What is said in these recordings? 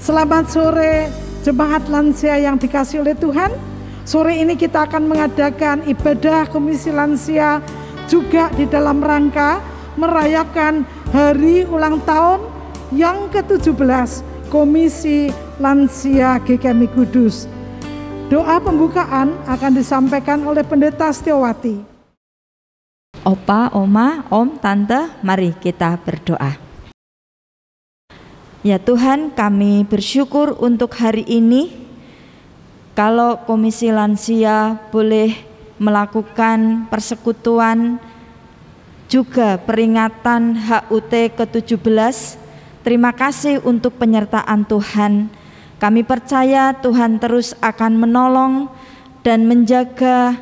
Selamat sore jemaat lansia yang dikasihi oleh Tuhan. Sore ini kita akan mengadakan ibadah Komisi Lansia juga di dalam rangka merayakan hari ulang tahun yang ke-17 Komisi Lansia GKMI Kudus. Doa pembukaan akan disampaikan oleh Pendeta Setiawati. Opa, Oma, Om, Tante, mari kita berdoa. Ya Tuhan, kami bersyukur untuk hari ini kalau Komisi Lansia boleh melakukan persekutuan juga peringatan HUT ke-17. Terima kasih untuk penyertaan Tuhan. Kami percaya Tuhan terus akan menolong dan menjaga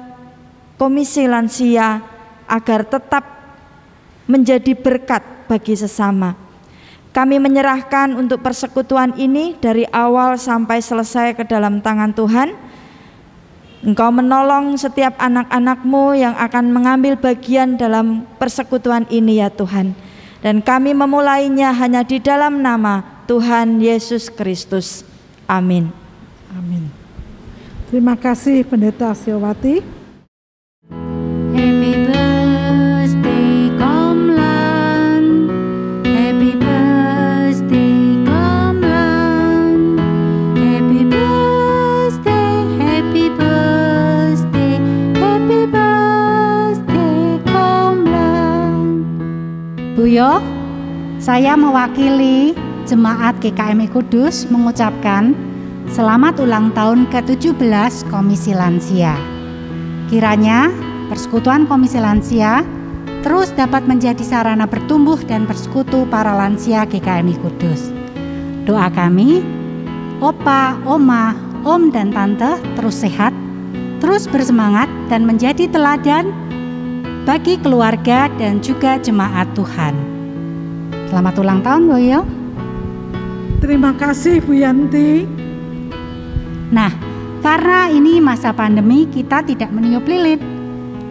Komisi Lansia agar tetap menjadi berkat bagi sesama. Kami menyerahkan untuk persekutuan ini dari awal sampai selesai ke dalam tangan Tuhan. Engkau menolong setiap anak-anak-Mu yang akan mengambil bagian dalam persekutuan ini ya Tuhan. Dan kami memulainya hanya di dalam nama Tuhan Yesus Kristus. Amin. Amin. Terima kasih Pendeta Setiawati. Happy birthday Komlan, happy birthday Komlan, happy birthday, happy birthday, happy birthday Komlan. Buyo, saya mewakili Jemaat GKMI Kudus mengucapkan selamat ulang tahun ke-17 Komisi Lansia. Kiranya persekutuan Komisi Lansia terus dapat menjadi sarana bertumbuh dan bersekutu para lansia GKMI Kudus. Doa kami, Opa, Oma, Om dan Tante terus sehat, terus bersemangat dan menjadi teladan bagi keluarga dan juga jemaat Tuhan. Selamat ulang tahun, Boyo. Terima kasih Bu Yanti. Nah, karena ini masa pandemi, kita tidak meniup lilin,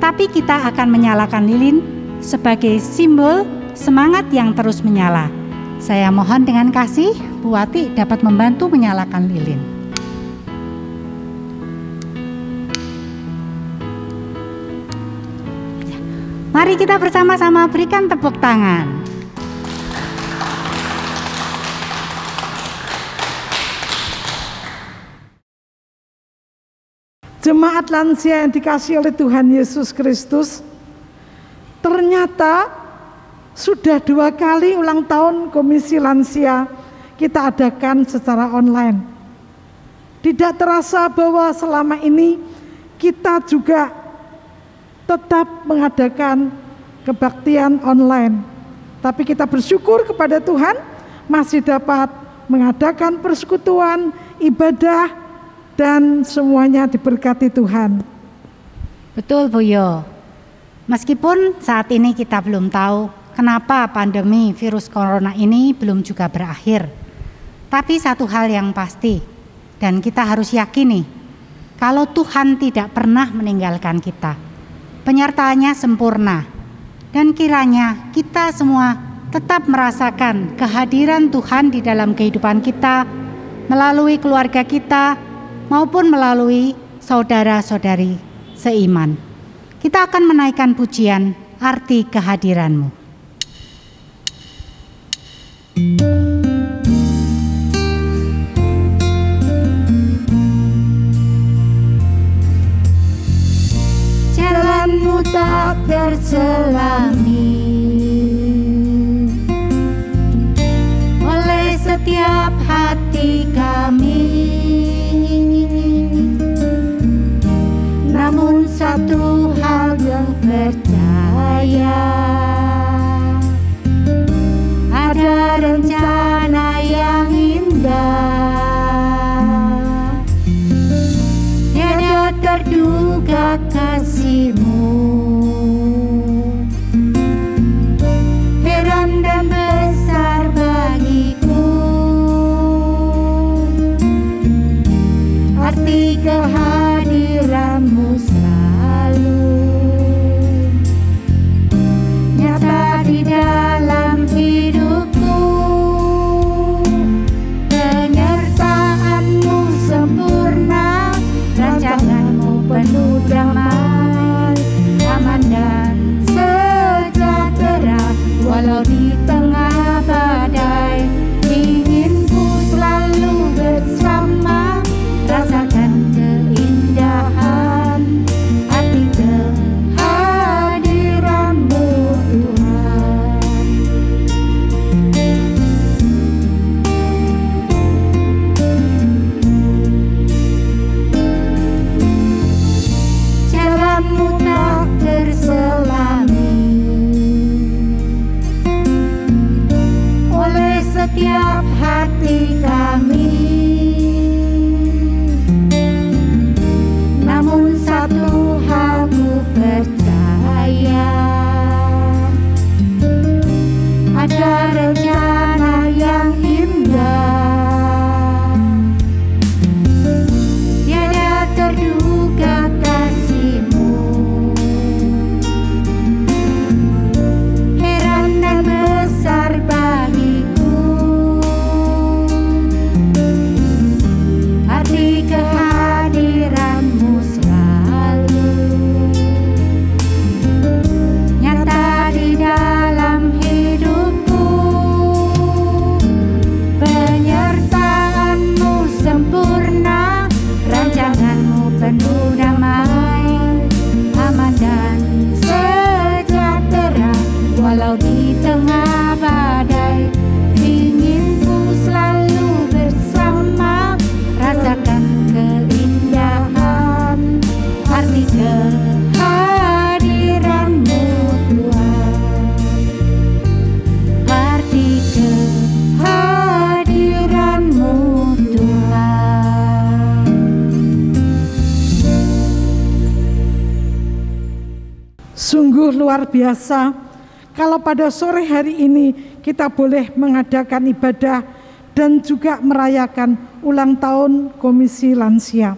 tapi kita akan menyalakan lilin sebagai simbol semangat yang terus menyala. Saya mohon dengan kasih, Bu Wati dapat membantu menyalakan lilin. Mari kita bersama-sama berikan tepuk tangan. Jemaat lansia yang dikasihi oleh Tuhan Yesus Kristus, ternyata sudah 2 kali ulang tahun Komisi Lansia kita adakan secara online. Tidak terasa bahwa selama ini kita juga tetap mengadakan kebaktian online. Tapi kita bersyukur kepada Tuhan masih dapat mengadakan persekutuan, ibadah, dan semuanya diberkati Tuhan. Betul Bu Yo. Meskipun saat ini kita belum tahu kenapa pandemi virus corona ini belum juga berakhir. Tapi satu hal yang pasti dan kita harus yakini, kalau Tuhan tidak pernah meninggalkan kita. Penyertaannya sempurna. Dan kiranya kita semua tetap merasakan kehadiran Tuhan di dalam kehidupan kita melalui keluarga kita maupun melalui saudara-saudari seiman. Kita akan menaikkan pujian arti kehadiran-Mu. Jalan-Mu tak terselami oleh setiap hati kami. Namun satu hal yang percaya, ada rencana yang indah, tiada terduga kasih-Mu, heran dan besar bagiku, arti kehadiran-Mu selalu nyata di dalam hidupku. Penyertaan hati kami. Namun satu hal ku percaya, ada rencana yang indah, tiada terduga kasih-Mu. Heran dan besar bagiku arti kehadiran-Mu selalu nyata di dalam hidupku. Penyertaan-Mu sempurna, rancangan-Mu penuh damai, aman dan sejahtera. Walau di tengah badai, ingin ku selalu bersama, rasakan keindahan arti kehadiran-Mu Tuhan, arti kehadiran-Mu Tuhan. Sungguh luar biasa kalau pada sore hari ini kita boleh mengadakan ibadah dan juga merayakan ulang tahun Komisi Lansia.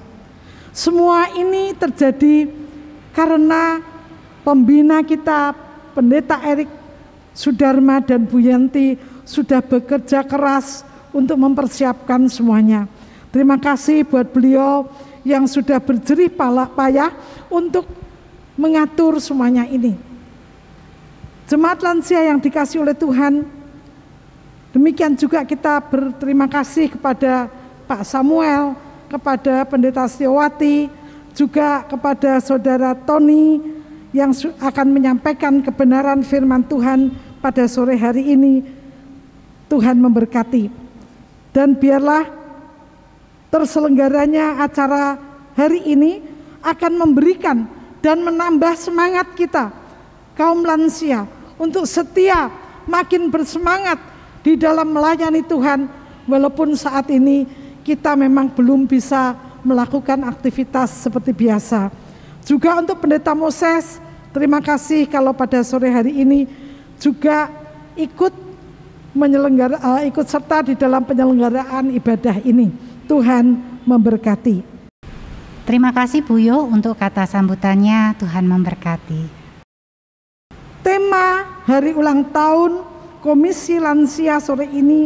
Semua ini terjadi karena pembina kita, Pendeta Erik Sudarma dan Bu Yanti sudah bekerja keras untuk mempersiapkan semuanya. Terima kasih buat beliau yang sudah berjerih payah untuk mengatur semuanya ini. Jemaat lansia yang dikasihi oleh Tuhan, demikian juga kita berterima kasih kepada Pak Samuel, kepada Pendeta Setiawati, juga kepada Saudara Tony yang akan menyampaikan kebenaran firman Tuhan pada sore hari ini. Tuhan memberkati. Dan biarlah terselenggaranya acara hari ini akan memberikan dan menambah semangat kita, kaum lansia, untuk setia makin bersemangat di dalam melayani Tuhan, walaupun saat ini kita memang belum bisa melakukan aktivitas seperti biasa. Juga untuk Pendeta Moses, terima kasih kalau pada sore hari ini juga ikut serta di dalam penyelenggaraan ibadah ini. Tuhan memberkati. Terima kasih Bu Yo untuk kata sambutannya. Tuhan memberkati. Tema hari ulang tahun Komisi Lansia sore ini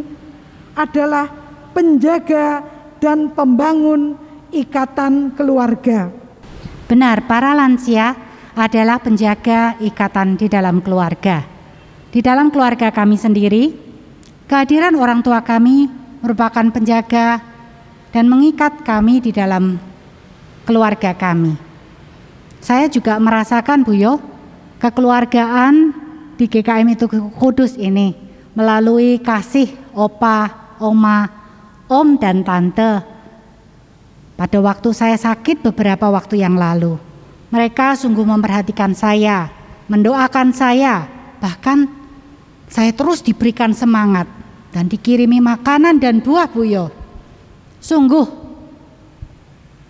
adalah penjaga dan pembangun ikatan keluarga. Benar, para lansia adalah penjaga ikatan di dalam keluarga. Di dalam keluarga kami sendiri, kehadiran orang tua kami merupakan penjaga dan mengikat kami di dalam keluarga kami. Saya juga merasakan Bu Yo, kekeluargaan di GKM itu Kudus ini melalui kasih opa, oma, om dan tante. Pada waktu saya sakit beberapa waktu yang lalu, mereka sungguh memperhatikan saya, mendoakan saya, bahkan saya terus diberikan semangat dan dikirimi makanan dan buah Bu Yo. Sungguh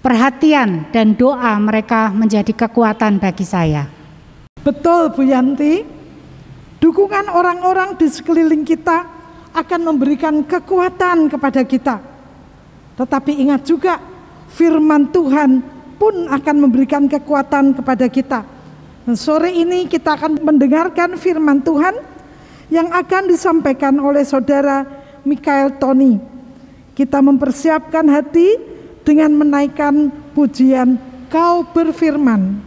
perhatian dan doa mereka menjadi kekuatan bagi saya. Betul Bu Yanti, dukungan orang-orang di sekeliling kita akan memberikan kekuatan kepada kita. Tetapi ingat juga, firman Tuhan pun akan memberikan kekuatan kepada kita. Dan sore ini kita akan mendengarkan firman Tuhan yang akan disampaikan oleh Saudara Mikael Tony. Kita mempersiapkan hati dengan menaikkan pujian Kau Berfirman.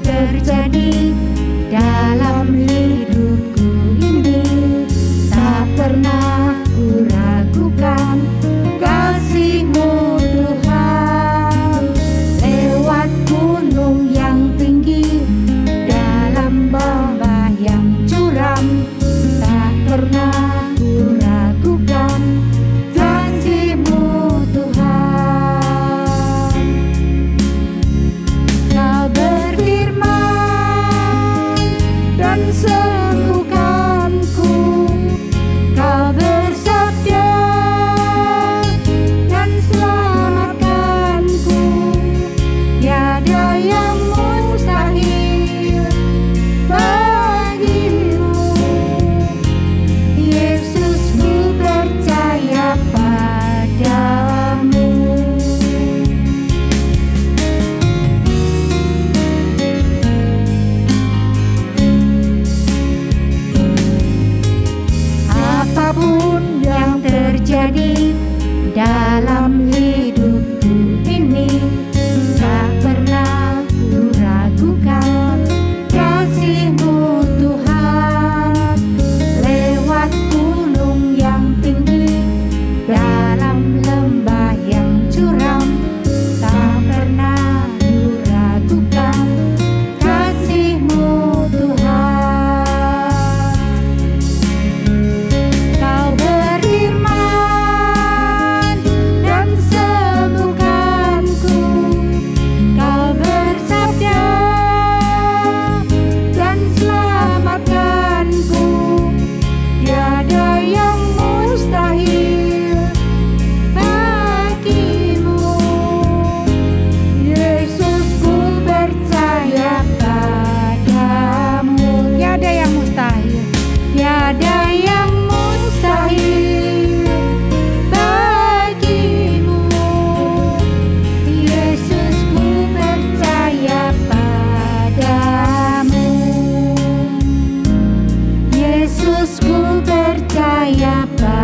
Terjadi dalam hidupku ini, tak pernah ku ragukan kasih-Mu Yesus, ku percaya padamu.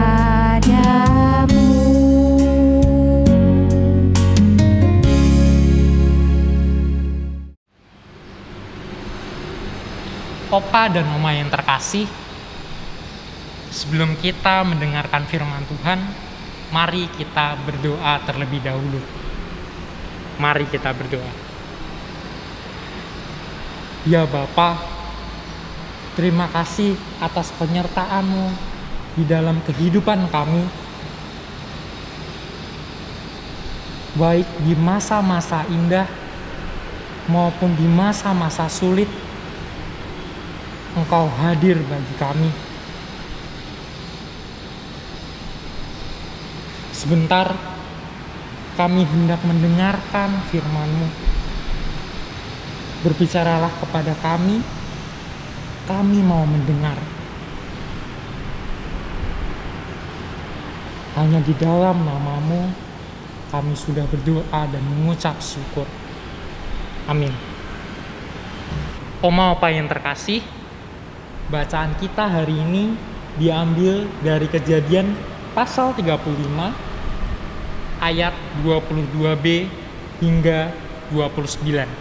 Opa dan Oma yang terkasih, sebelum kita mendengarkan firman Tuhan, mari kita berdoa terlebih dahulu. Mari kita berdoa. Ya Bapa, terima kasih atas penyertaan-Mu di dalam kehidupan kami, baik di masa-masa indah maupun di masa-masa sulit. Engkau hadir bagi kami. Sebentar, kami hendak mendengarkan firman-Mu. Berbicaralah kepada kami mau mendengar. Hanya di dalam nama-Mu kami sudah berdoa dan mengucap syukur. Amin. Oma Opa yang terkasih, bacaan kita hari ini diambil dari Kejadian pasal 35 ayat 22b hingga 29.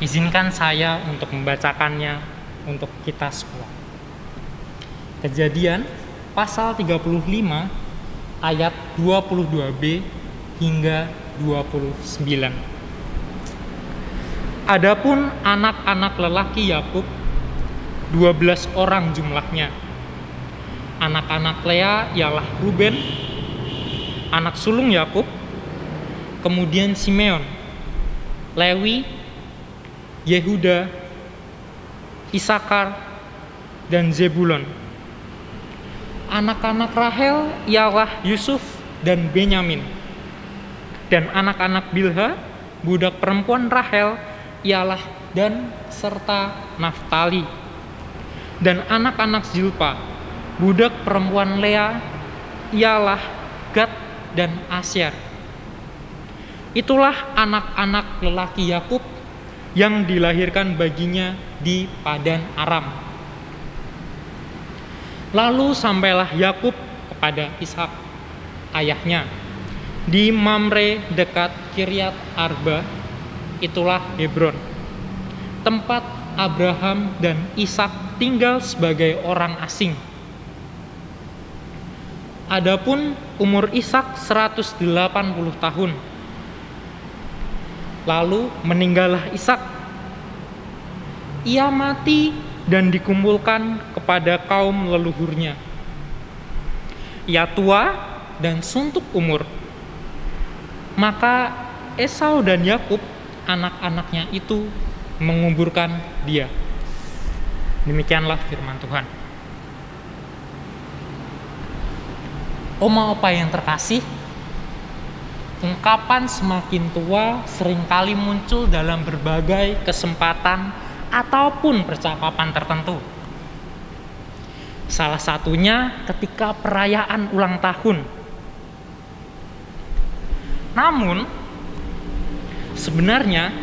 Izinkan saya untuk membacakannya untuk kita semua. Kejadian pasal 35 ayat 22b hingga 29. Adapun anak-anak lelaki Yakub 12 orang jumlahnya. Anak-anak Lea ialah Ruben, anak sulung Yakub, kemudian Simeon, Lewi, Yehuda, Isakar, dan Zebulon. Anak-anak Rahel ialah Yusuf dan Benyamin. Dan anak-anak Bilha, budak perempuan Rahel, ialah Dan serta Naftali. Dan anak-anak Zilpa, budak perempuan Lea, ialah Gad dan Asyar. Itulah anak-anak lelaki Yakub yang dilahirkan baginya di Padan Aram. Lalu sampailah Yakub kepada Ishak, ayahnya, di Mamre dekat Kiryat Arba, itulah Hebron, tempat Abraham dan Ishak tinggal sebagai orang asing. Adapun umur Ishak 180 tahun. Lalu meninggallah Ishak. Ia mati dan dikumpulkan kepada kaum leluhurnya. Ia tua dan suntuk umur. Maka Esau dan Yakub, anak-anaknya itu, menguburkan dia. Demikianlah firman Tuhan. Oma Opa yang terkasih, ungkapan semakin tua seringkali muncul dalam berbagai kesempatan ataupun percakapan tertentu. Salah satunya ketika perayaan ulang tahun. Namun, sebenarnya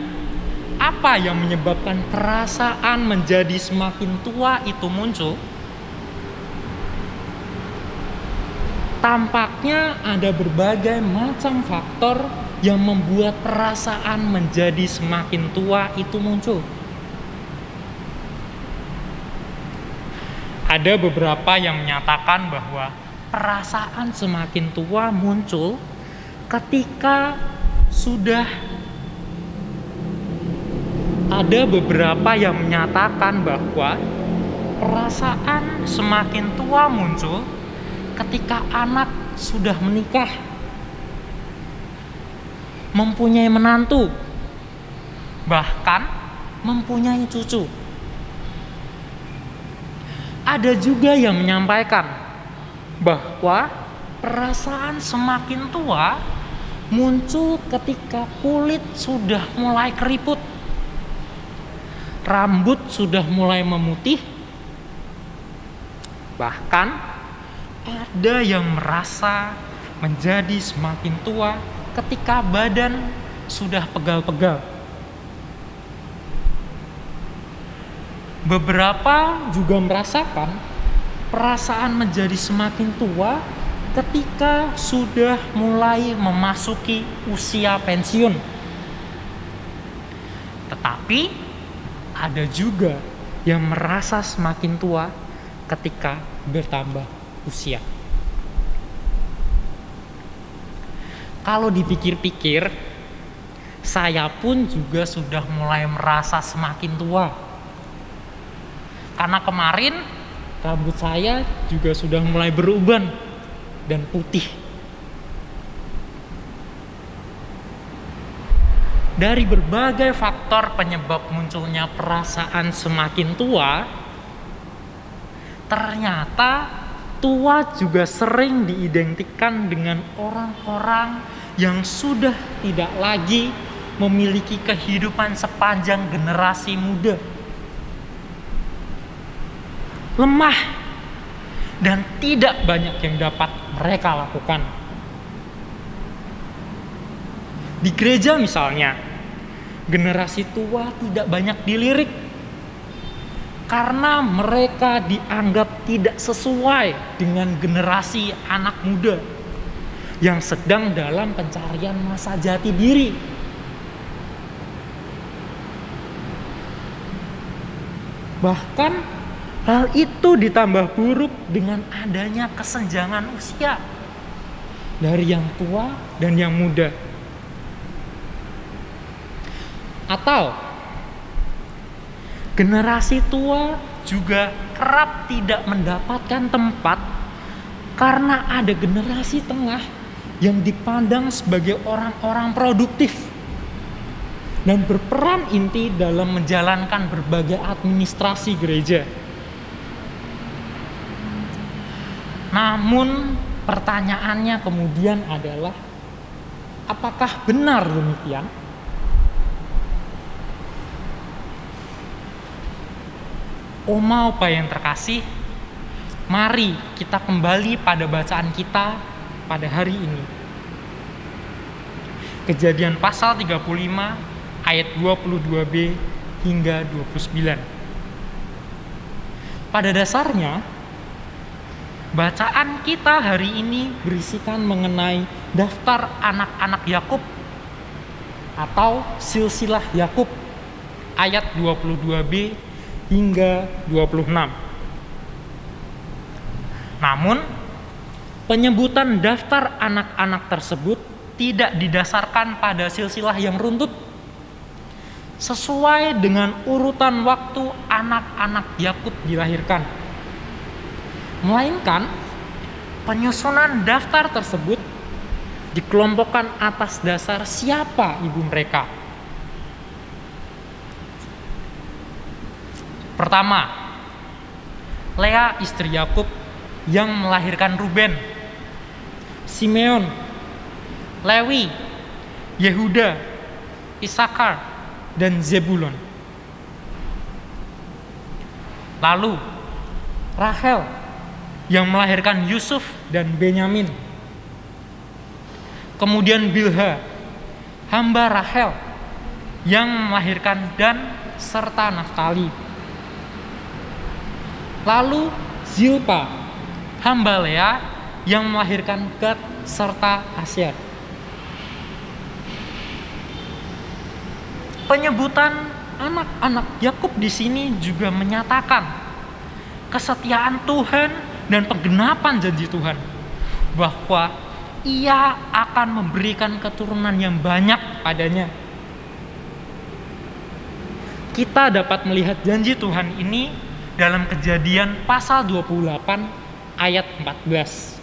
apa yang menyebabkan perasaan menjadi semakin tua itu muncul? Tampaknya ada berbagai macam faktor yang membuat perasaan menjadi semakin tua itu muncul. Ada beberapa yang menyatakan bahwa perasaan semakin tua muncul ketika sudah ada beberapa yang menyatakan bahwa perasaan semakin tua muncul ketika anak sudah menikah, mempunyai menantu, bahkan mempunyai cucu. Ada juga yang menyampaikan bahwa perasaan semakin tua muncul ketika kulit sudah mulai keriput, rambut sudah mulai memutih, bahkan ada yang merasa menjadi semakin tua ketika badan sudah pegal-pegal. Beberapa juga merasakan perasaan menjadi semakin tua ketika sudah mulai memasuki usia pensiun. Tetapi ada juga yang merasa semakin tua ketika bertambah usia. Kalau dipikir-pikir, saya pun juga sudah mulai merasa semakin tua. Karena kemarin rambut saya juga sudah mulai beruban dan putih. Dari berbagai faktor penyebab munculnya perasaan semakin tua, ternyata tua juga sering diidentikan dengan orang-orang yang sudah tidak lagi memiliki kehidupan sepanjang generasi muda. Lemah dan tidak banyak yang dapat mereka lakukan. Di gereja misalnya, generasi tua tidak banyak dilirik karena mereka dianggap tidak sesuai dengan generasi anak muda yang sedang dalam pencarian masa jati diri. Bahkan hal itu ditambah buruk dengan adanya kesenjangan usia dari yang tua dan yang muda. Atau generasi tua juga kerap tidak mendapatkan tempat karena ada generasi tengah yang dipandang sebagai orang-orang produktif dan berperan inti dalam menjalankan berbagai administrasi gereja. Namun pertanyaannya kemudian adalah, apakah benar demikian? Oma Opa yang terkasih, mari kita kembali pada bacaan kita pada hari ini. Kejadian pasal 35 ayat 22b hingga 29. Pada dasarnya, bacaan kita hari ini berisikan mengenai daftar anak-anak Yakub atau silsilah Yakub ayat 22b hingga 26. Namun, penyebutan daftar anak-anak tersebut tidak didasarkan pada silsilah yang runtut sesuai dengan urutan waktu anak-anak Yakub dilahirkan, melainkan penyusunan daftar tersebut dikelompokkan atas dasar siapa ibu mereka. Pertama, Lea istri Yakub yang melahirkan Ruben, Simeon, Lewi, Yehuda, Isakar, dan Zebulon. Lalu Rahel yang melahirkan Yusuf dan Benyamin. Kemudian Bilha, hamba Rahel yang melahirkan Dan serta Naftali. Lalu Zilpa, hamba Lea yang melahirkan Gad serta Asyer. Penyebutan anak-anak Yakub di sini juga menyatakan kesetiaan Tuhan dan penggenapan janji Tuhan bahwa Ia akan memberikan keturunan yang banyak padanya. Kita dapat melihat janji Tuhan ini dalam Kejadian pasal 28 ayat 14.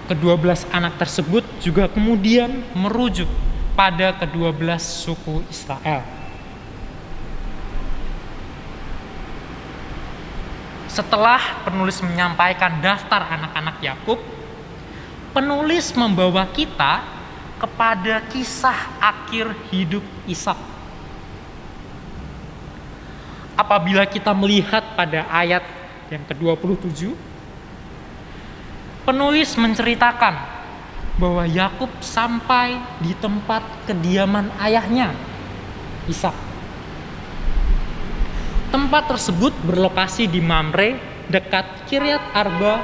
Ke-12 anak tersebut juga kemudian merujuk pada ke-12 suku Israel. Setelah penulis menyampaikan daftar anak-anak Yakub, penulis membawa kita kepada kisah akhir hidup Ishak. Apabila kita melihat pada ayat yang ke-27, penulis menceritakan bahwa Yakub sampai di tempat kediaman ayahnya, Ishak. Tempat tersebut berlokasi di Mamre, dekat Kiryat Arba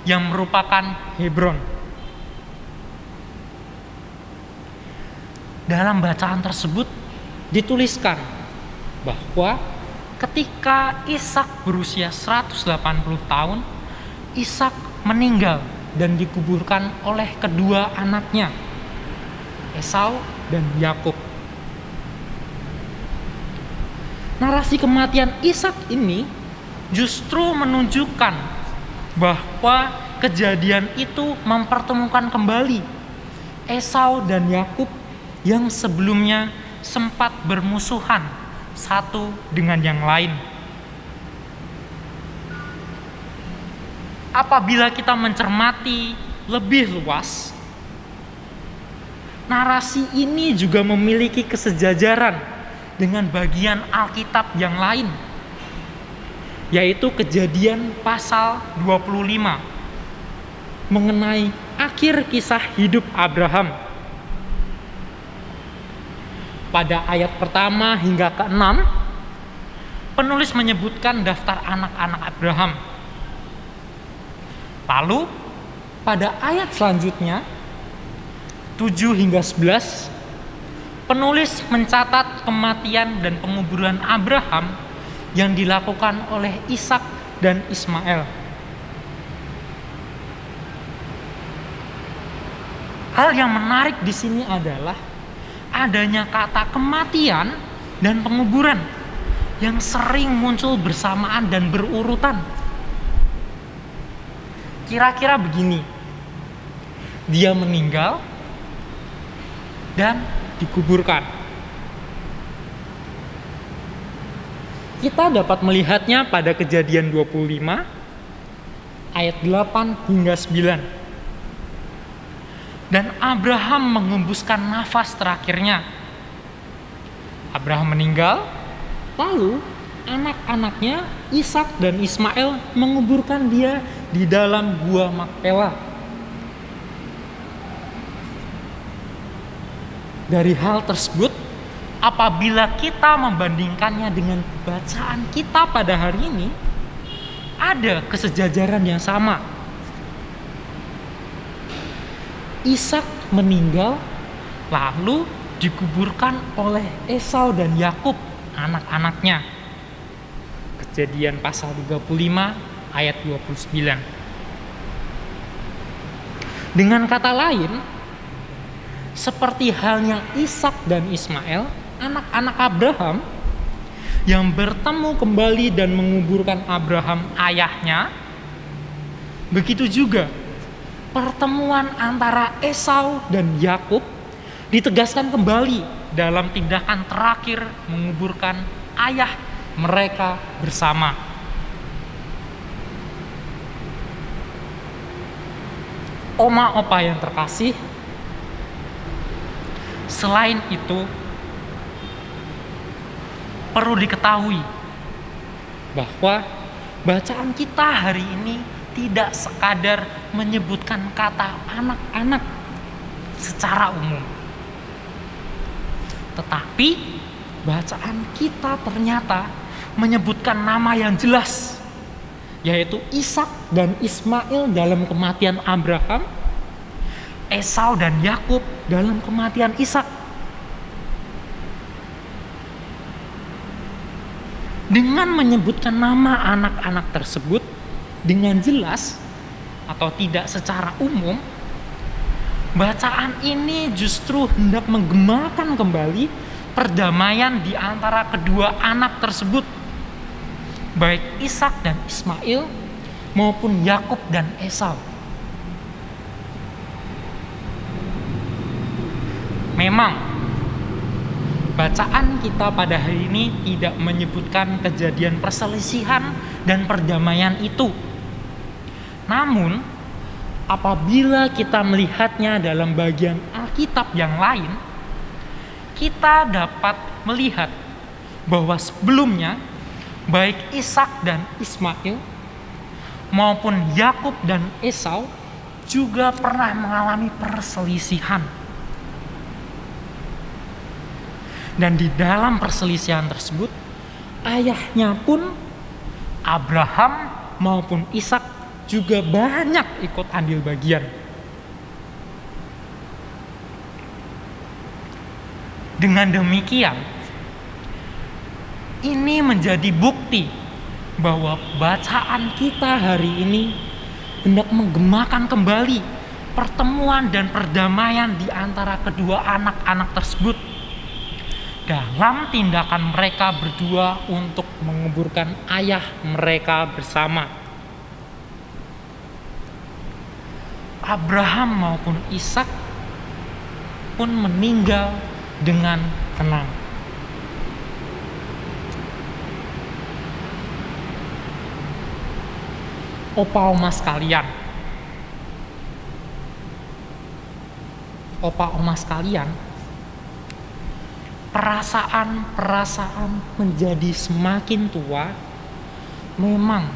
yang merupakan Hebron. Dalam bacaan tersebut dituliskan bahwa ketika Ishak berusia 180 tahun, Ishak meninggal dan dikuburkan oleh kedua anaknya, Esau dan Yakub. Narasi kematian Ishak ini justru menunjukkan bahwa kejadian itu mempertemukan kembali Esau dan Yakub yang sebelumnya sempat bermusuhan satu dengan yang lain. Apabila kita mencermati lebih luas, narasi ini juga memiliki kesejajaran dengan bagian Alkitab yang lain, yaitu Kejadian pasal 25 mengenai akhir kisah hidup Abraham. Pada ayat pertama hingga ke-6, penulis menyebutkan daftar anak-anak Abraham. Lalu pada ayat selanjutnya 7 hingga 11, penulis mencatat kematian dan penguburan Abraham yang dilakukan oleh Ishak dan Ismail. Hal yang menarik di sini adalah adanya kata kematian dan penguburan yang sering muncul bersamaan dan berurutan. Kira-kira begini, dia meninggal dan dikuburkan. Kita dapat melihatnya pada Kejadian 25 ayat 8 hingga 9. Dan Abraham mengembuskan nafas terakhirnya. Abraham meninggal, lalu anak-anaknya Ishak dan Ismail menguburkan dia di dalam gua Makpela. Dari hal tersebut, apabila kita membandingkannya dengan bacaan kita pada hari ini, ada kesejajaran yang sama. Ishak meninggal lalu dikuburkan oleh Esau dan Yakub, anak-anaknya. Kejadian pasal 35 ayat 29. Dengan kata lain, seperti halnya Ishak dan Ismail, anak-anak Abraham yang bertemu kembali dan menguburkan Abraham ayahnya, begitu juga pertemuan antara Esau dan Yakub ditegaskan kembali dalam tindakan terakhir menguburkan ayah mereka bersama. Oma opa yang terkasih, selain itu perlu diketahui bahwa bacaan kita hari ini tidak sekadar menyebutkan kata anak-anak secara umum, tetapi bacaan kita ternyata menyebutkan nama yang jelas, yaitu Ishak dan Ismail dalam kematian Abraham, Esau dan Yakub dalam kematian Ishak. Dengan menyebutkan nama anak-anak tersebut dengan jelas atau tidak secara umum, bacaan ini justru hendak menggemakan kembali perdamaian di antara kedua anak tersebut, baik Ishak dan Ismail maupun Yakub dan Esau. Memang bacaan kita pada hari ini tidak menyebutkan kejadian perselisihan dan perdamaian itu. Namun, apabila kita melihatnya dalam bagian Alkitab yang lain, kita dapat melihat bahwa sebelumnya baik Ishak dan Ismail maupun Yakub dan Esau juga pernah mengalami perselisihan. Dan di dalam perselisihan tersebut ayahnya pun, Abraham maupun Ishak juga banyak ikut andil bagian. Dengan demikian, ini menjadi bukti bahwa bacaan kita hari ini hendak menggemakan kembali pertemuan dan perdamaian di antara kedua anak-anak tersebut dalam tindakan mereka berdua untuk menguburkan ayah mereka bersama. Abraham maupun Ishak pun meninggal dengan tenang. Opa oma sekalian, perasaan menjadi semakin tua memang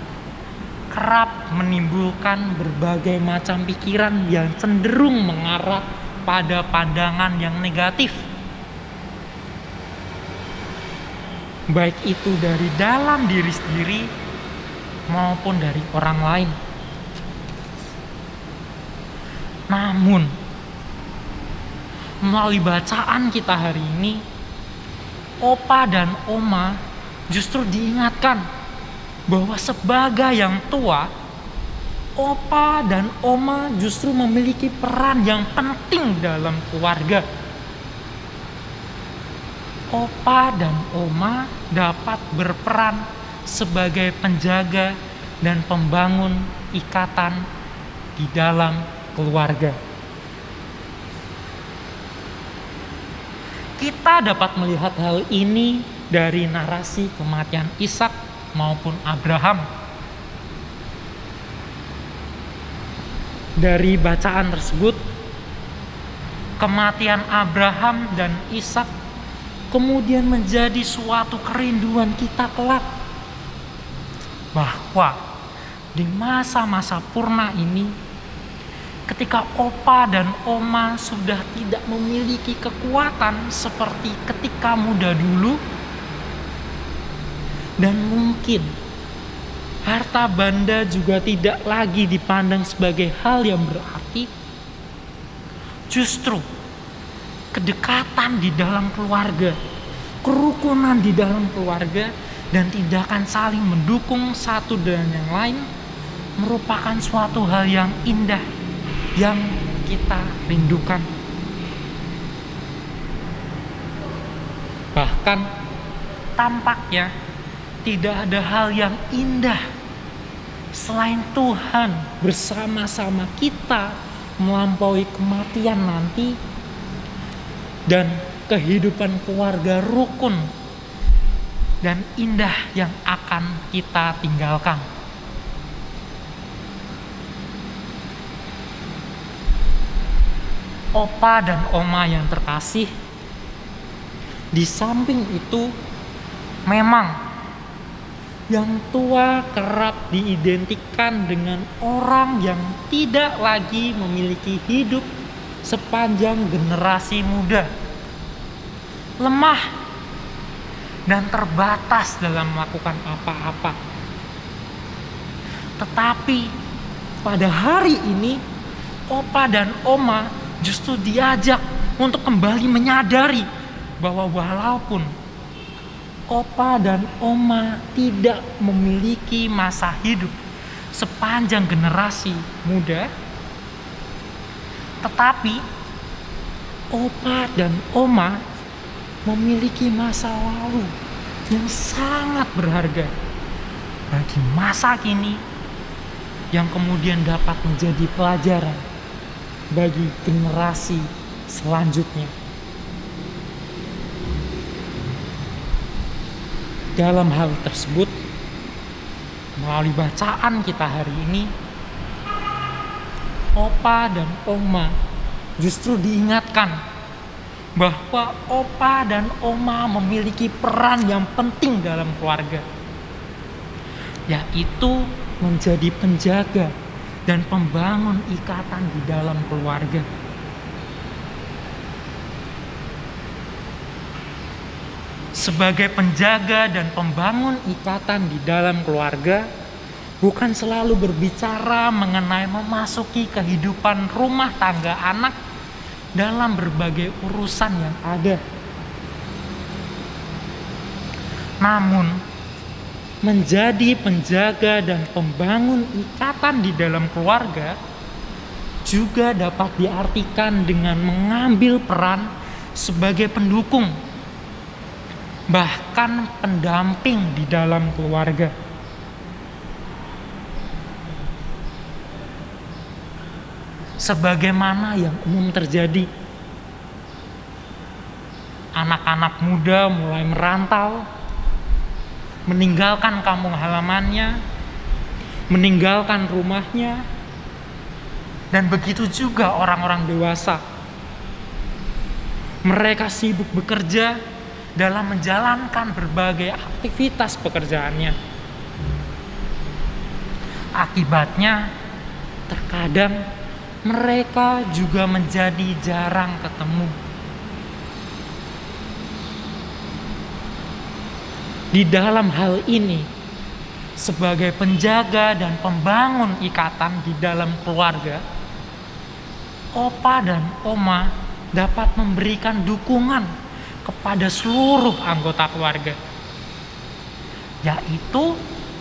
kerap menimbulkan berbagai macam pikiran yang cenderung mengarah pada pandangan yang negatif, baik itu dari dalam diri sendiri maupun dari orang lain. Namun melalui bacaan kita hari ini, opa dan oma justru diingatkan bahwa sebagai yang tua, opa dan oma justru memiliki peran yang penting dalam keluarga. Opa dan oma dapat berperan sebagai penjaga dan pembangun ikatan di dalam keluarga. Kita dapat melihat hal ini dari narasi kematian Ishak maupun Abraham. Dari bacaan tersebut, kematian Abraham dan Ishak kemudian menjadi suatu kerinduan kita kelak, bahwa di masa-masa purna ini, ketika opa dan oma sudah tidak memiliki kekuatan seperti ketika muda dulu, dan mungkin harta benda juga tidak lagi dipandang sebagai hal yang berarti, justru kedekatan di dalam keluarga, kerukunan di dalam keluarga, dan tindakan saling mendukung satu dan yang lain merupakan suatu hal yang indah yang kita rindukan. Bahkan tampaknya tidak ada hal yang indah selain Tuhan bersama-sama kita melampaui kematian nanti dan kehidupan keluarga rukun dan indah yang akan kita tinggalkan. Opa dan oma yang terkasih, di samping itu memang yang tua kerap diidentikan dengan orang yang tidak lagi memiliki hidup sepanjang generasi muda, lemah dan terbatas dalam melakukan apa-apa. Tetapi pada hari ini, opa dan oma justru diajak untuk kembali menyadari bahwa walaupun opa dan oma tidak memiliki masa hidup sepanjang generasi muda, tetapi opa dan oma memiliki masa lalu yang sangat berharga bagi masa kini, yang kemudian dapat menjadi pelajaran bagi generasi selanjutnya. Dalam hal tersebut, melalui bacaan kita hari ini, opa dan oma justru diingatkan bahwa opa dan oma memiliki peran yang penting dalam keluarga, yaitu menjadi penjaga dan pembangun ikatan di dalam keluarga. sebagai penjaga dan pembangun ikatan di dalam keluarga bukan selalu berbicara mengenai memasuki kehidupan rumah tangga anak dalam berbagai urusan yang ada. Namun, menjadi penjaga dan pembangun ikatan di dalam keluarga juga dapat diartikan dengan mengambil peran sebagai pendukung, bahkan pendamping di dalam keluarga. Sebagaimana yang umum terjadi, anak-anak muda mulai merantau, meninggalkan kampung halamannya, meninggalkan rumahnya, dan begitu juga orang-orang dewasa. Mereka sibuk bekerja dalam menjalankan berbagai aktivitas pekerjaannya. Akibatnya, terkadang mereka juga menjadi jarang ketemu. Di dalam hal ini, sebagai penjaga dan pembangun ikatan di dalam keluarga, opa dan oma dapat memberikan dukungan kepada seluruh anggota keluarga, yaitu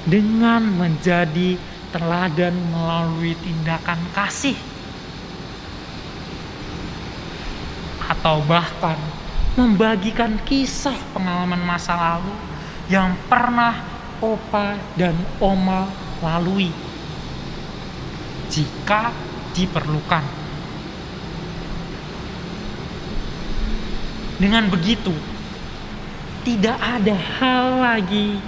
dengan menjadi teladan melalui tindakan kasih, atau bahkan membagikan kisah pengalaman masa lalu yang pernah opa dan oma lalui jika diperlukan. Dengan begitu, tidak ada hal lagi.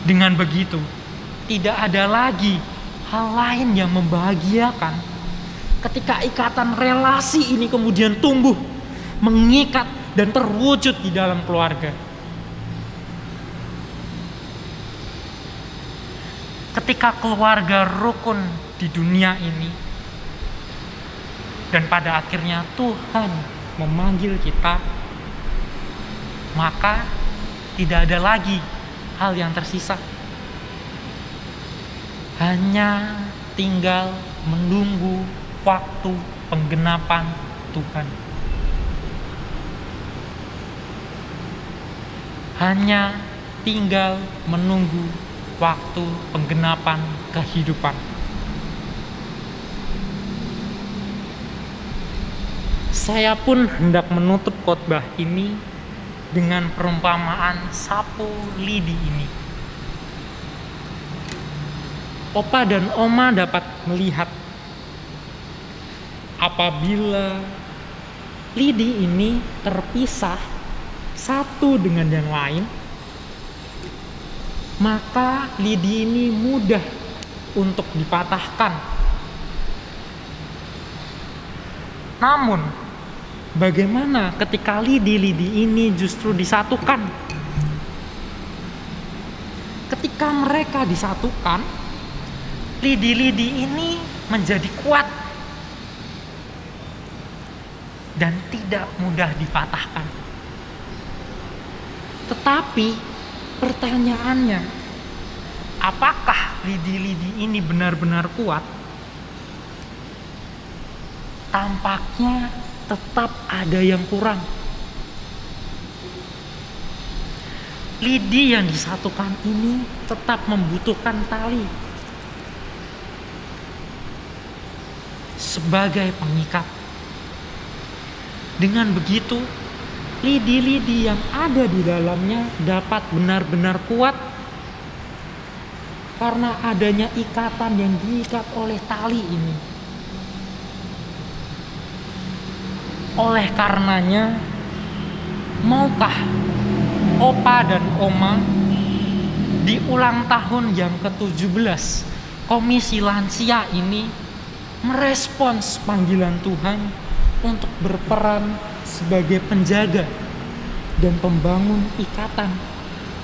Dengan begitu, tidak ada lagi hal lain yang membahagiakan ketika ikatan relasi ini kemudian tumbuh, mengikat, dan terwujud di dalam keluarga. Ketika keluarga rukun di dunia ini, dan pada akhirnya Tuhan memanggil kita, maka tidak ada lagi hal yang tersisa. Hanya tinggal menunggu waktu penggenapan Tuhan. Hanya tinggal menunggu waktu penggenapan kehidupan. Saya pun hendak menutup khotbah ini dengan perumpamaan sapu lidi ini. Opa dan oma dapat melihat apabila lidi ini terpisah satu dengan yang lain, maka lidi ini mudah untuk dipatahkan. Namun, bagaimana ketika lidi-lidi ini justru disatukan? Ketika mereka disatukan, lidi-lidi ini menjadi kuat dan tidak mudah dipatahkan. Tetapi pertanyaannya, apakah lidi-lidi ini benar-benar kuat? Tampaknya tetap ada yang kurang. Lidi yang disatukan ini tetap membutuhkan tali sebagai pengikat. Dengan begitu, lidi-lidi yang ada di dalamnya dapat benar-benar kuat karena adanya ikatan yang diikat oleh tali ini. Oleh karenanya, maukah opa dan oma di ulang tahun yang ke-17 Komisi Lansia ini merespons panggilan Tuhan untuk berperan sebagai penjaga dan pembangun ikatan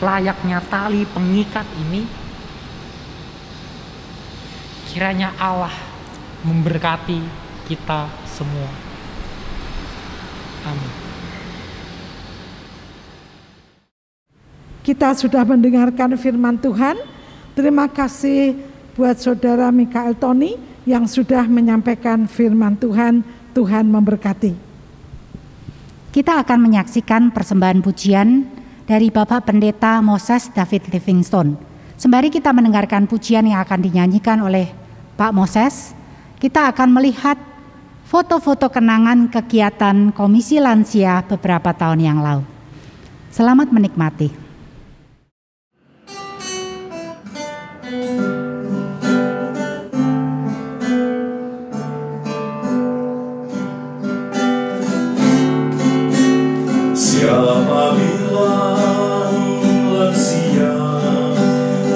layaknya tali pengikat ini? Kiranya Allah memberkati kita semua. Amin. kita sudah mendengarkan firman Tuhan. Terima kasih buat Saudara Mikael Tony yang sudah menyampaikan firman Tuhan. Tuhan memberkati. Kita akan menyaksikan persembahan pujian dari Bapak Pendeta Moses David Livingstone. Sembari kita mendengarkan pujian yang akan dinyanyikan oleh Pak Moses, kita akan melihat foto-foto kenangan kegiatan Komisi Lansia beberapa tahun yang lalu. Selamat menikmati. Siapa bilang lansia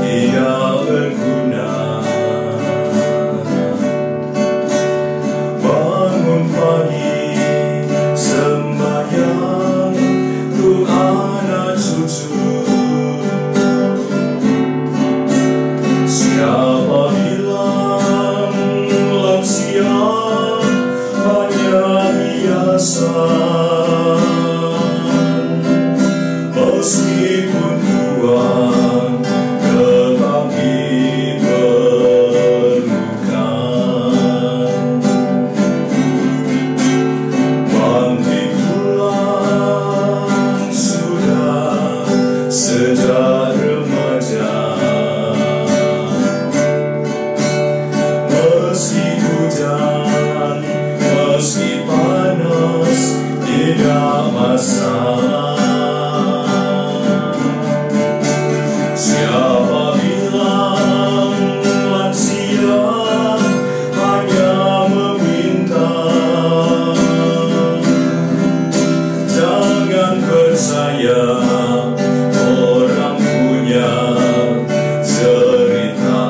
tidak berguna? Bangun pagi sembahyang untuk anak cucu. Siapa bilang lansia hanya biasa? Meskipun Tuhan tetapi perlukan banting tulang sudah sejak remaja. Meski hujan, meski panas, tidak masalah. Siapa bilang lansia hanya meminta? Jangan percaya orang punya cerita.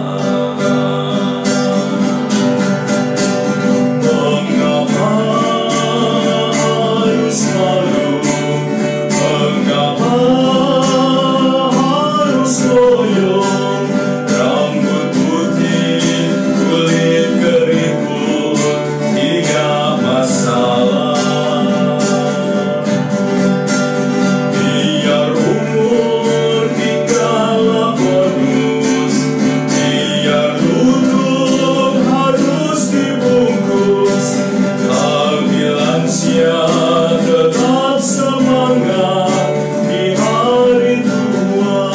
Mengapa harus malu? Mengapa soyong, rambut putih, kulit keriput, tidak masalah. Biar umur tinggallah bonus, biar lutut harus dibungkus. Kami lansia tetap semangat di hari tua.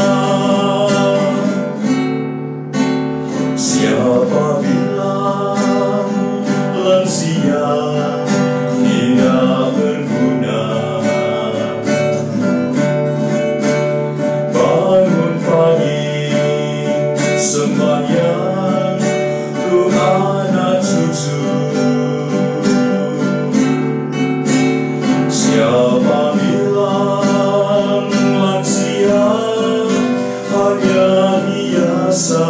Siapa bilang lansia tidak berguna? Bangun pagi sembahyang untuk anak cucu. Siapa bilang lansia hanya biasa?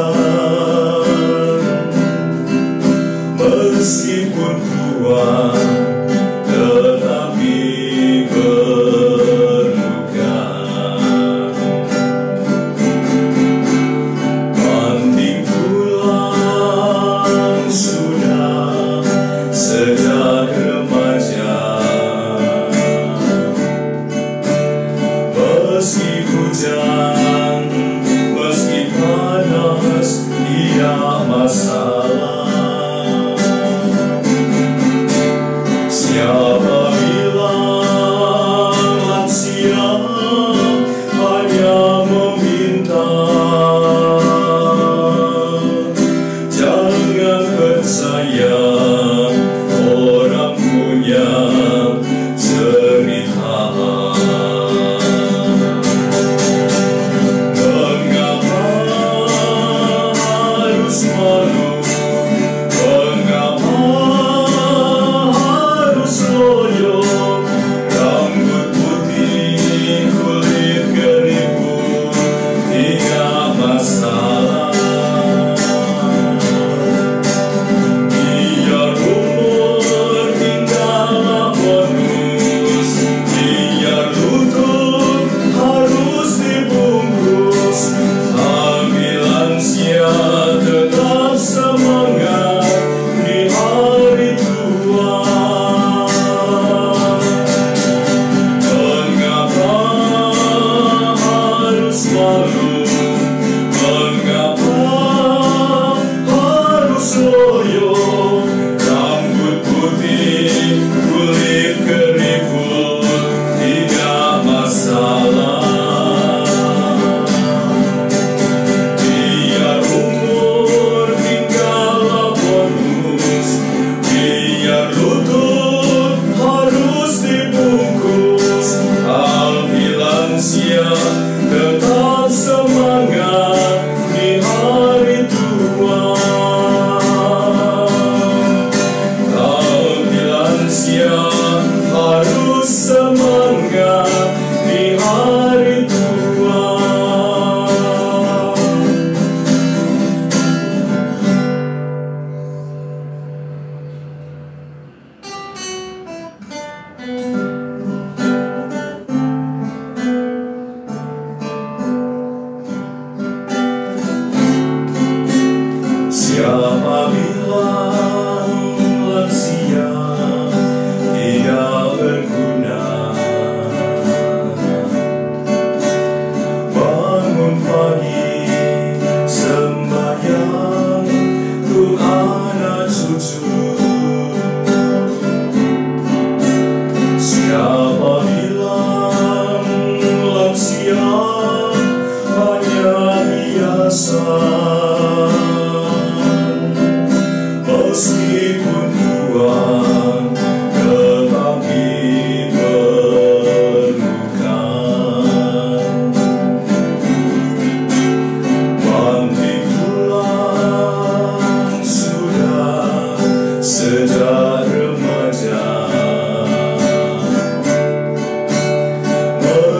Meskipun tua tetapi perlukan banting tulang sudah sejak remaja. Meski hujan, meski panas, tidak masalah. Siapa bilang lansia hanya meminta? Jangan percaya orang punya cerita.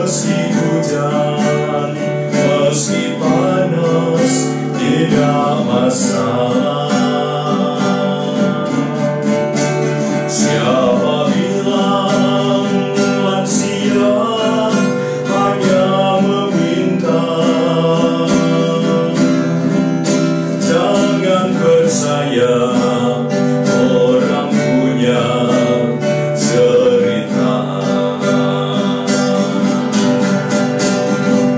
meski hujan, meski panas, tidak masalah. Siapa bilang lansia hanya meminta? Jangan percaya orang punya cerita.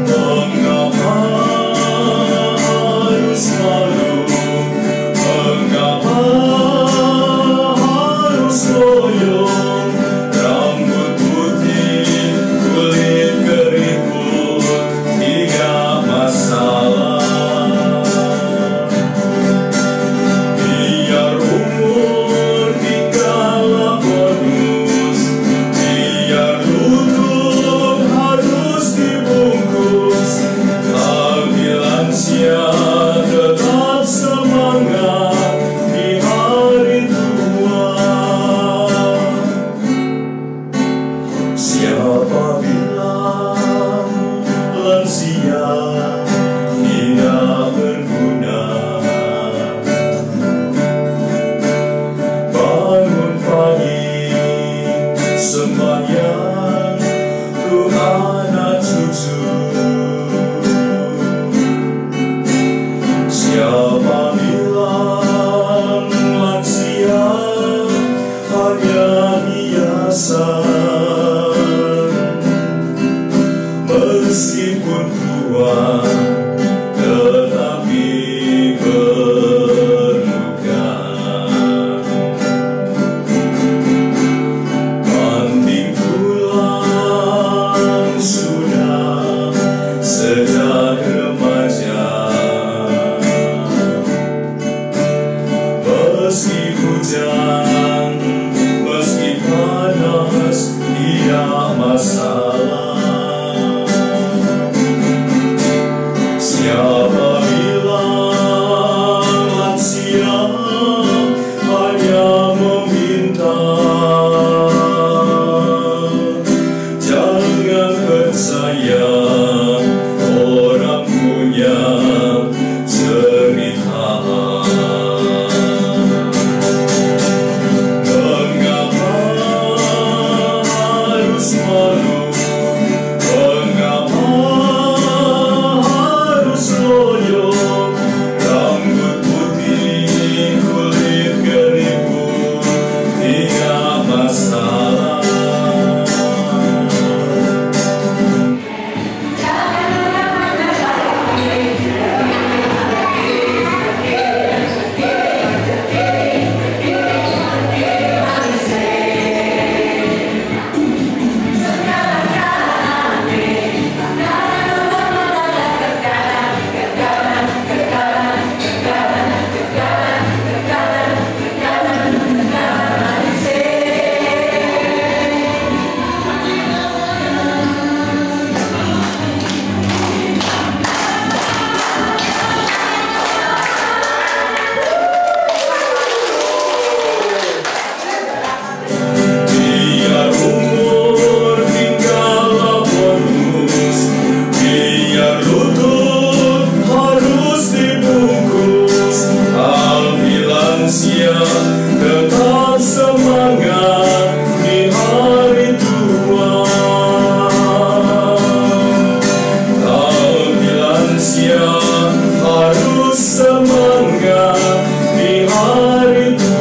Mengapa harus malu? Mengapa harus loyo? Rambut putih, kulit keriput, tidak masalah. Biar umur dikala bonus, biar lutut harus dibungkus, tapi lansia tetap semangat di hari tua. Siapa bilang lansia tidak berguna? Bangun pagi, sembahyang untuk anak cucu. Siapa bilang lansia hanya hiasan? Meskipun tua, tetapi berluka. Banting tulang sudah sejak remaja. Meski hujan, meski panas, tidak masalah. Siapa bilang lansia hanya meminta? Jangan percaya orang punya cerita. Mengapa harus malu? Mengapa harus loyo? Rambut putih, kulit keriput, tidak masalah. Biar umur tinggal bonus, biar lutut harus dibungkus, tapi lansia tetap semangat di hari tua. Tapi lansia harus semangat di hari tua.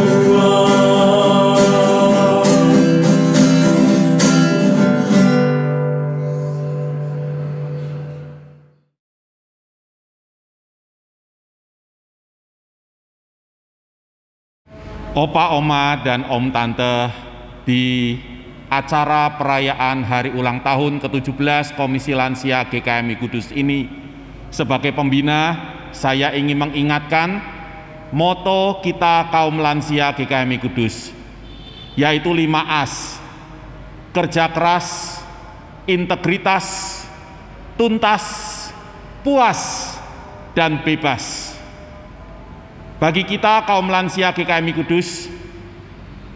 Opa, oma, dan om tante, di acara perayaan hari ulang tahun ke-17 Komisi Lansia GKMI Kudus ini, sebagai pembina, saya ingin mengingatkan moto kita kaum lansia GKMI Kudus, yaitu 5 As: kerja keras, integritas, tuntas, puas, dan bebas. Bagi kita kaum lansia GKMI Kudus,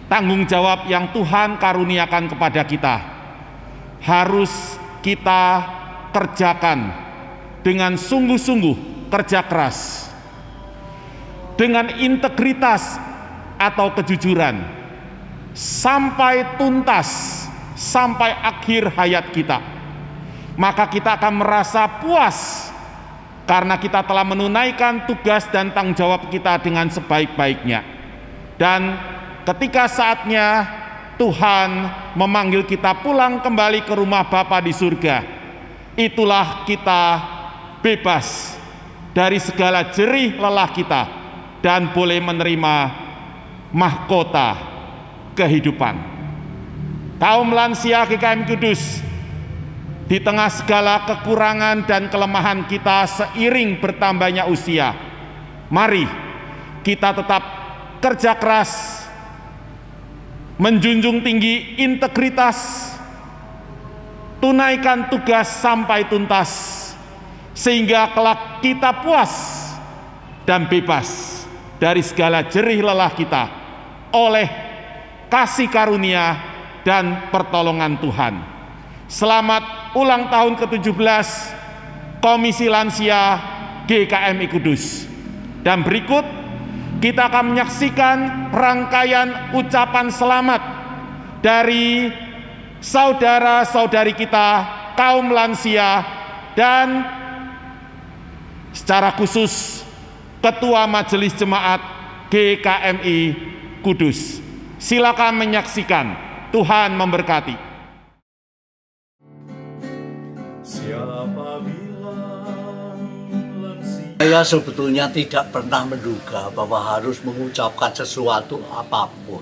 tanggung jawab yang Tuhan karuniakan kepada kita harus kita kerjakan dengan sungguh-sungguh, kerja keras, dengan integritas atau kejujuran, sampai tuntas, sampai akhir hayat kita, maka kita akan merasa puas karena kita telah menunaikan tugas dan tanggung jawab kita dengan sebaik-baiknya. Dan ketika saatnya Tuhan memanggil kita pulang kembali ke rumah Bapa di surga, itulah kita bebas dari segala jerih lelah kita dan boleh menerima mahkota kehidupan. Kaum lansia GKMI Kudus, di tengah segala kekurangan dan kelemahan kita seiring bertambahnya usia, mari kita tetap kerja keras, menjunjung tinggi integritas, tunaikan tugas sampai tuntas, sehingga kelak kita puas dan bebas dari segala jerih lelah kita oleh kasih karunia dan pertolongan Tuhan. Selamat ulang tahun ke-17 Komisi Lansia GKMI Kudus. Dan berikut kita akan menyaksikan rangkaian ucapan selamat dari saudara-saudari kita kaum lansia dan secara khusus Ketua Majelis Jemaat GKMI Kudus. Silakan menyaksikan. Tuhan memberkati. Siapa bilang lansia? Saya sebetulnya tidak pernah menduga bahwa harus mengucapkan sesuatu apapun.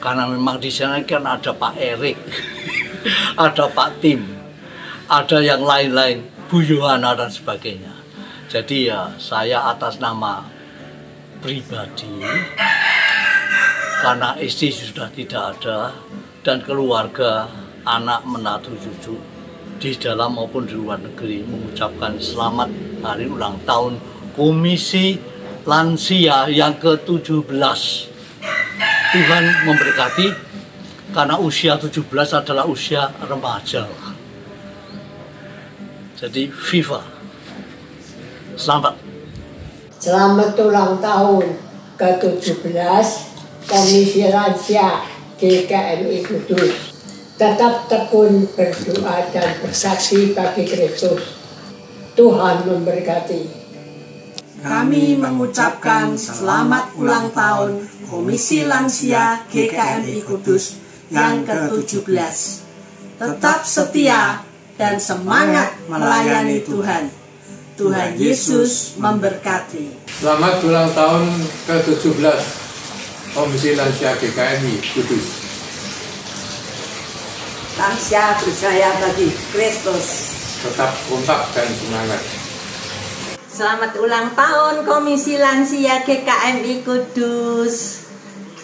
Karena memang di sana kan ada Pak Erik, ada Pak Tim, ada yang lain-lain, Bu Yohana dan sebagainya. Jadi ya saya atas nama pribadi, karena istri sudah tidak ada dan keluarga, anak, menantu, cucu di dalam maupun di luar negeri mengucapkan selamat hari ulang tahun Komisi Lansia yang ke-17. Tuhan memberkati, karena usia 17 adalah usia remaja. Jadi viva. Selamat. Selamat ulang tahun ke-17 Komisi Lansia GKMI Kudus. Tetap tekun berdoa dan bersaksi bagi Kristus. Tuhan memberkati. Kami mengucapkan selamat ulang tahun Komisi Lansia GKMI Kudus yang ke-17. Tetap setia dan semangat melayani Tuhan. Tuhan Yesus memberkati. Selamat ulang tahun ke-17 Komisi Lansia GKMI Kudus. Lansia berjaya bagi Kristus. Tetap kompak dan semangat. Selamat ulang tahun Komisi Lansia GKMI Kudus.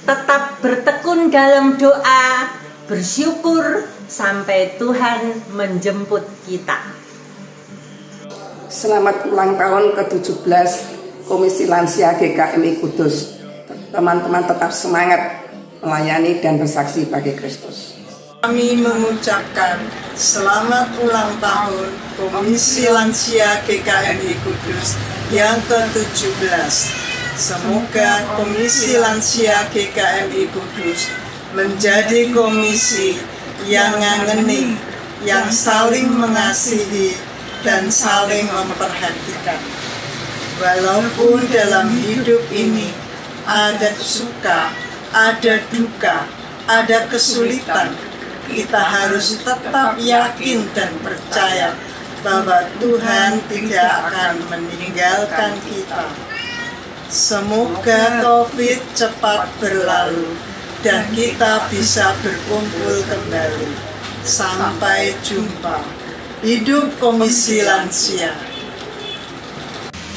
Tetap bertekun dalam doa, bersyukur sampai Tuhan menjemput kita. Selamat ulang tahun ke-17 Komisi Lansia GKMI Kudus. Teman-teman tetap semangat melayani dan bersaksi bagi Kristus. Kami mengucapkan selamat ulang tahun Komisi Lansia GKMI Kudus yang ke-17. Semoga Komisi Lansia GKMI Kudus menjadi komisi yang ngangeni, yang saling mengasihi dan saling memperhatikan. Walaupun dalam hidup ini ada suka, ada duka, ada kesulitan, kita harus tetap yakin dan percaya bahwa Tuhan tidak akan meninggalkan kita. Semoga COVID cepat berlalu dan kita bisa berkumpul kembali. Sampai jumpa. Hidup Komisi Lansia.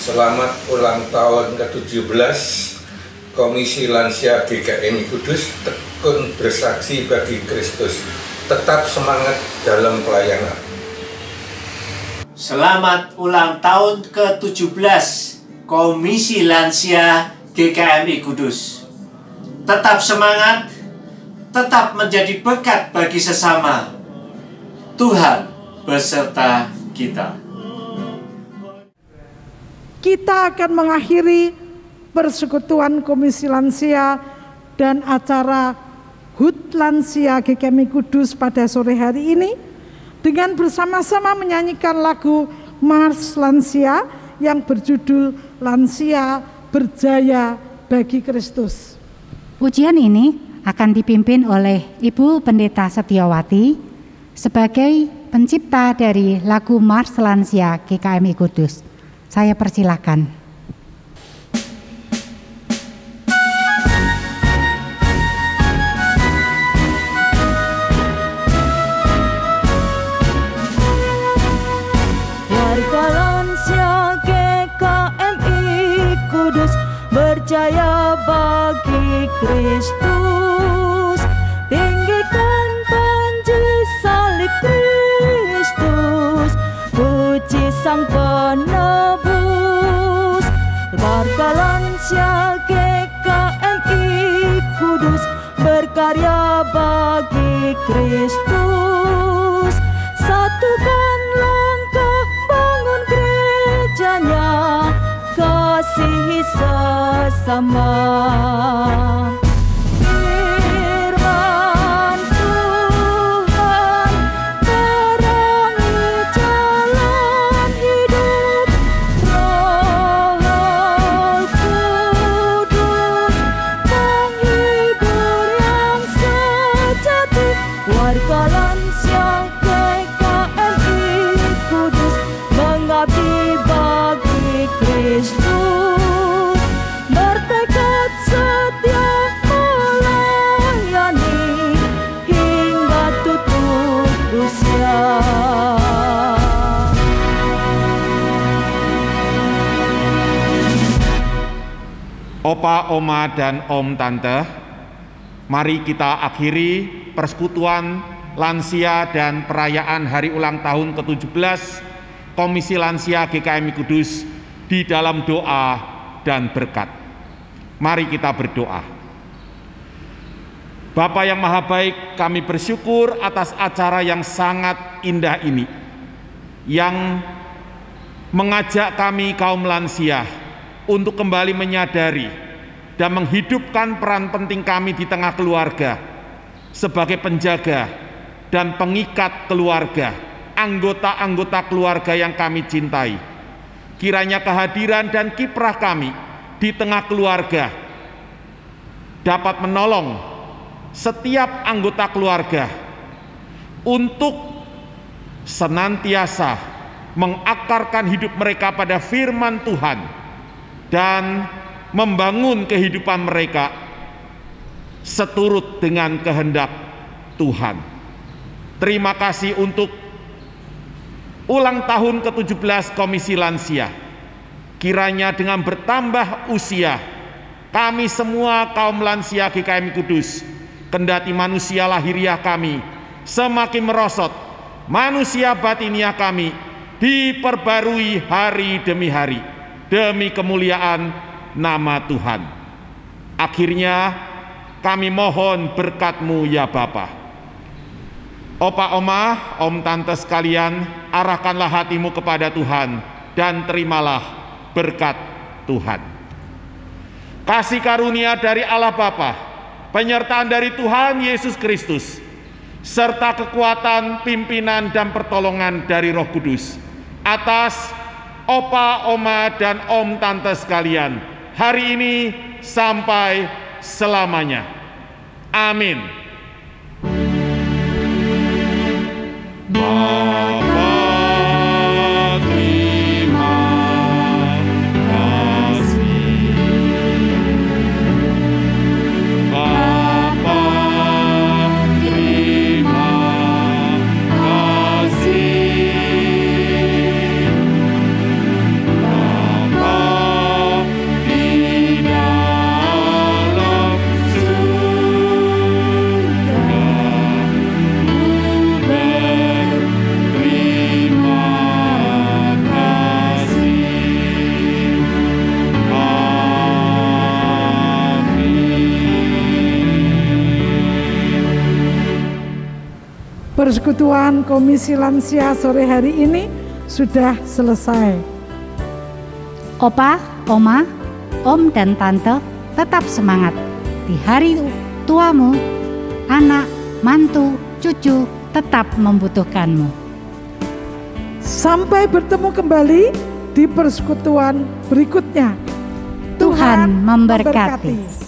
Selamat ulang tahun ke-17 Komisi Lansia GKMI Kudus. Tekun bersaksi bagi Kristus. Tetap semangat dalam pelayanan. Selamat ulang tahun ke-17 Komisi Lansia GKMI Kudus. Tetap semangat, tetap menjadi berkat bagi sesama. Tuhan beserta kita. Kita akan mengakhiri persekutuan Komisi Lansia dan acara HUT Lansia GKMI Kudus pada sore hari ini dengan bersama-sama menyanyikan lagu Mars Lansia yang berjudul Lansia Berjaya Bagi Kristus. Pujian ini akan dipimpin oleh Ibu Pendeta Setiawati sebagai pencipta dari lagu Mars Lansia GKMI Kudus. Saya persilakan. Warga lansia GKMI Kudus berjaya bagi Kristus, tinggikan panji salib Kristus, puji Sang Penebus. Warga lansia GKMI Kudus berkarya bagi Kristus, satukan langkah bangun gerejanya, kasihi sesama. Firman Tuhan terangi jalan hidup, Roh Kudus penghibur yang sejati. Warga lansia GKMI Kudus mengabdi bagi Kristus, bertekad setia melayani hingga tutup usia. Opa, Oma, dan Om Tante, mari kita akhiri persekutuan lansia dan perayaan hari ulang tahun ke-17 Komisi Lansia GKMI Kudus di dalam doa dan berkat. Mari kita berdoa. Bapa yang Maha Baik, kami bersyukur atas acara yang sangat indah ini, yang mengajak kami kaum lansia untuk kembali menyadari dan menghidupkan peran penting kami di tengah keluarga sebagai penjaga dan pengikat keluarga, anggota-anggota keluarga yang kami cintai. Kiranya kehadiran dan kiprah kami di tengah keluarga dapat menolong setiap anggota keluarga untuk senantiasa mengakarkan hidup mereka pada firman Tuhan dan membangun kehidupan mereka seturut dengan kehendak Tuhan. Terima kasih untuk ulang tahun ke-17 Komisi Lansia. Kiranya dengan bertambah usia, kami semua kaum lansia GKMI Kudus, kendati manusia lahiriah kami semakin merosot, manusia batiniah kami diperbarui hari demi hari, demi kemuliaan nama Tuhan. Akhirnya kami mohon berkat-Mu ya Bapa. Opa, Oma, Om, Tante sekalian, arahkanlah hatimu kepada Tuhan dan terimalah berkat Tuhan. Kasih karunia dari Allah Bapa, penyertaan dari Tuhan Yesus Kristus, serta kekuatan, pimpinan, dan pertolongan dari Roh Kudus atas Opa, Oma, dan Om, Tante sekalian, hari ini sampai selamanya. Amin. persekutuan Komisi Lansia sore hari ini sudah selesai. Opa, Oma, Om dan Tante tetap semangat. Di hari tuamu, anak, mantu, cucu tetap membutuhkanmu. Sampai bertemu kembali di persekutuan berikutnya. Tuhan memberkati.